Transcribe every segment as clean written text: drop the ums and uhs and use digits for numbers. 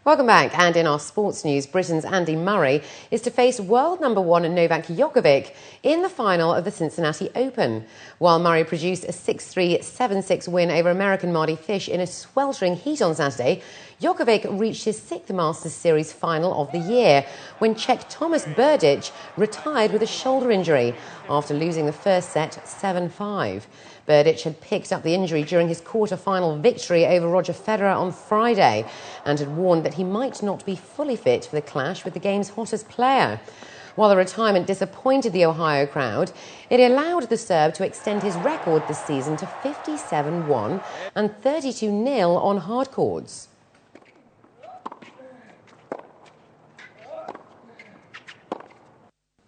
Welcome back. And in our sports news, Britain's Andy Murray is to face world number one Novak Djokovic in the final of the Cincinnati Open. While Murray produced a 6-3, 7-6 win over American Mardy Fish in a sweltering heat on Saturday, Djokovic reached his sixth Masters Series final of the year when Czech Tomas Berdych retired with a shoulder injury after losing the first set 7-5. Berdych had picked up the injury during his quarter-final victory over Roger Federer on Friday and had warned that he might not be fully fit for the clash with the game's hottest player. While the retirement disappointed the Ohio crowd, it allowed the Serb to extend his record this season to 57-1 and 32-0 on hard courts.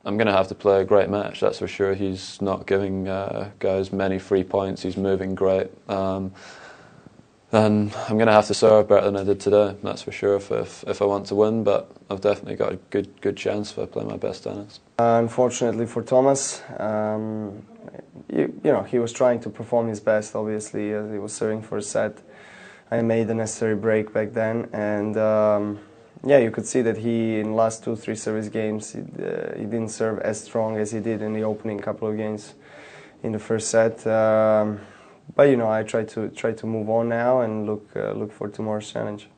I'm going to have to play a great match, that's for sure. He's not giving guys many free points. He's moving great. And I'm going to have to serve better than I did today, that's for sure, if I want to win. But I've definitely got a good chance if I play my best tennis. Unfortunately for Thomas, you know, he was trying to perform his best, obviously, as he was serving for a set. I made the necessary break back then, and yeah, you could see that he, in the last 2-3 service games, he didn't serve as strong as he did in the opening couple of games in the first set. But you know, I try to move on now and look for tomorrow's challenge.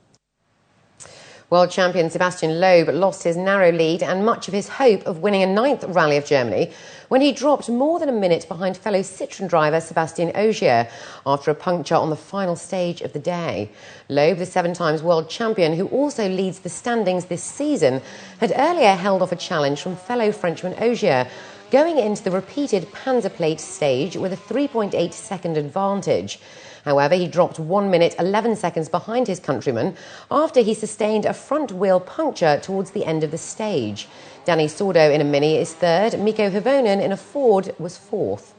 World champion Sebastian Loeb lost his narrow lead and much of his hope of winning a 9th Rally of Germany when he dropped more than a minute behind fellow Citroën driver Sébastien Ogier after a puncture on the final stage of the day. Loeb, the 7-times world champion who also leads the standings this season, had earlier held off a challenge from fellow Frenchman Ogier, going into the repeated Panzer Plate stage with a 3.8-second advantage. However, he dropped 1 minute 11 seconds behind his countryman after he sustained a front wheel puncture towards the end of the stage. Danny Sordo in a Mini is third, Mikko Hirvonen in a Ford was fourth.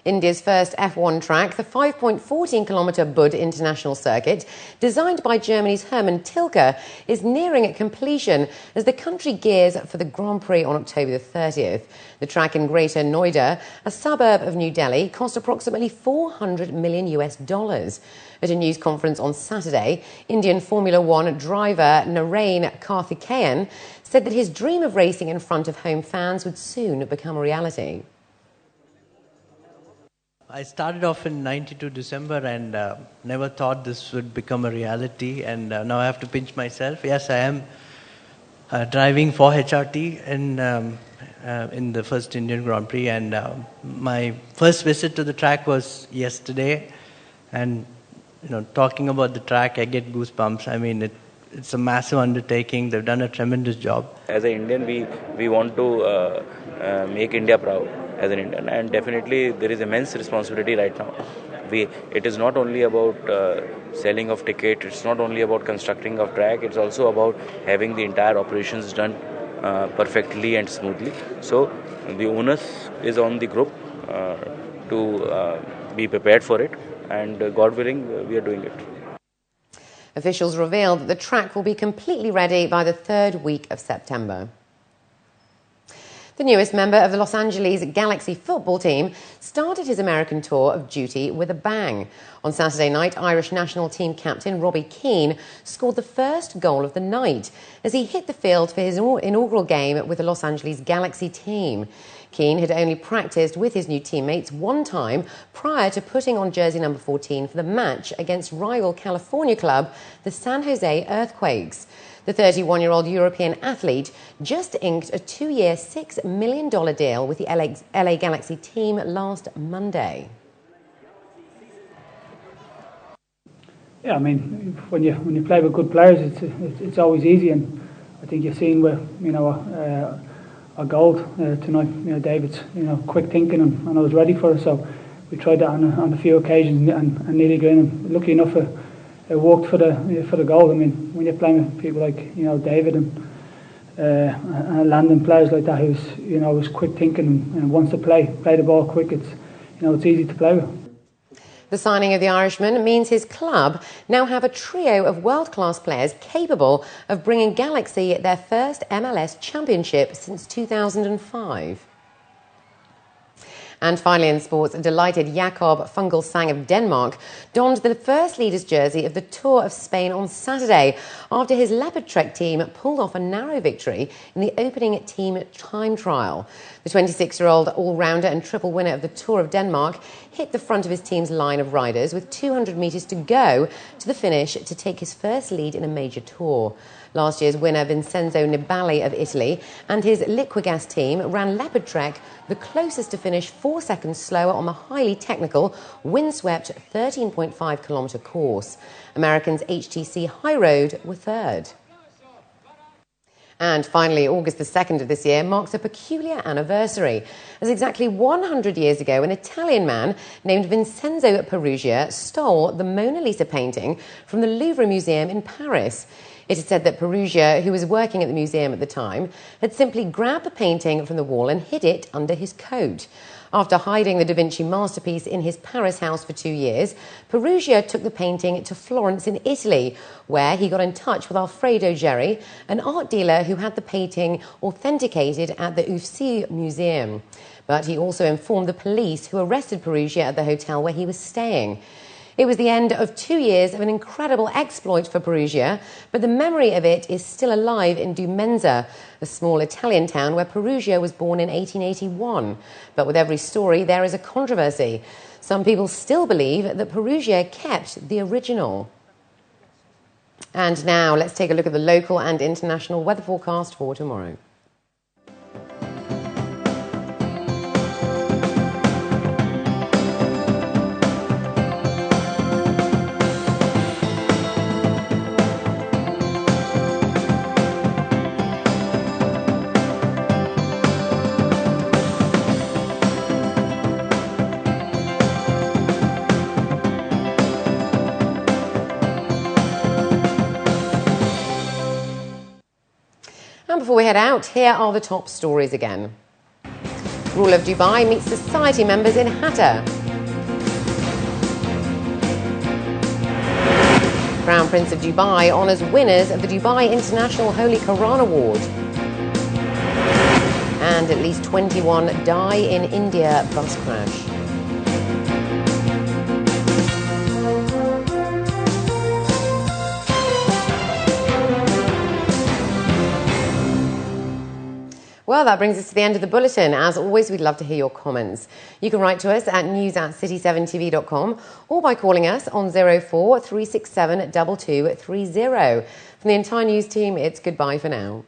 India's first F1 track, the 5.14-kilometre Budd International Circuit, designed by Germany's Hermann Tilke, is nearing completion as the country gears for the Grand Prix on October the 30th. The track in Greater Noida, a suburb of New Delhi, cost approximately $400 million. At a news conference on Saturday, Indian Formula One driver Narain Karthikeyan said that his dream of racing in front of home fans would soon become a reality. I started off in 92 December and never thought this would become a reality, and now I have to pinch myself. Yes, I am driving for HRT in the first Indian Grand Prix, and my first visit to the track was yesterday, and you know, talking about the track, I get goosebumps. I mean, it's a massive undertaking. They've done a tremendous job. As an Indian, we want to make India proud as an Indian, and definitely there is immense responsibility right now. It is not only about selling of ticket, it's not only about constructing of track, it's also about having the entire operations done perfectly and smoothly. So the onus is on the group to be prepared for it, and God willing, we are doing it. Officials revealed that the track will be completely ready by the 3rd week of September. The newest member of the Los Angeles Galaxy football team started his American tour of duty with a bang. On Saturday night, Irish national team captain Robbie Keane scored the first goal of the night as he hit the field for his inaugural game with the Los Angeles Galaxy team. Keane had only practiced with his new teammates one time prior to putting on jersey number 14 for the match against rival California club, the San Jose Earthquakes. The 31-year-old European athlete just inked a 2-year, $6 million deal with the LA Galaxy team last Monday. Yeah, I mean, when you play with good players, it's always easy, and I think you've seen with our goal tonight. You know, David's quick thinking, and I was ready for it. So we tried that on a few occasions and nearly got in. And lucky enough, it worked for the goal. I mean, when you're playing with people like David and Landon, players like that, who's quick thinking and wants to play the ball quick, it's easy to play with. The signing of the Irishman means his club now have a trio of world-class players capable of bringing Galaxy their first MLS championship since 2005. And finally in sports, delighted Jakob Fuglsang of Denmark donned the first leader's jersey of the Tour of Spain on Saturday after his Leopard Trek team pulled off a narrow victory in the opening team time trial. The 26-year-old all-rounder and triple winner of the Tour of Denmark hit the front of his team's line of riders with 200 metres to go to the finish to take his first lead in a major tour. Last year's winner Vincenzo Nibali of Italy and his Liquigas team ran Leopard Trek the closest to finish 4 seconds slower on the highly technical, windswept 13.5-kilometre course. Americans HTC High Road were third. And finally, August the 2nd of this year marks a peculiar anniversary, as exactly 100 years ago, an Italian man named Vincenzo Peruggia stole the Mona Lisa painting from the Louvre Museum in Paris. It is said that Peruggia, who was working at the museum at the time, had simply grabbed the painting from the wall and hid it under his coat. After hiding the Da Vinci masterpiece in his Paris house for 2 years, Peruggia took the painting to Florence in Italy, where he got in touch with Alfredo Geri, an art dealer who had the painting authenticated at the Uffizi Museum. But he also informed the police, who arrested Peruggia at the hotel where he was staying. It was the end of 2 years of an incredible exploit for Peruggia, but the memory of it is still alive in Dumenza, a small Italian town where Peruggia was born in 1881. But with every story, there is a controversy. Some people still believe that Peruggia kept the original. And now let's take a look at the local and international weather forecast for tomorrow. And before we head out, here are the top stories again. Ruler of Dubai meets society members in Hatta. Crown Prince of Dubai honours winners of the Dubai International Holy Quran Award. And at least 21 die in India bus crash. Well, that brings us to the end of the bulletin. As always, we'd love to hear your comments. You can write to us at news@city7tv.com or by calling us on 04 367 2230. From the entire news team, it's goodbye for now.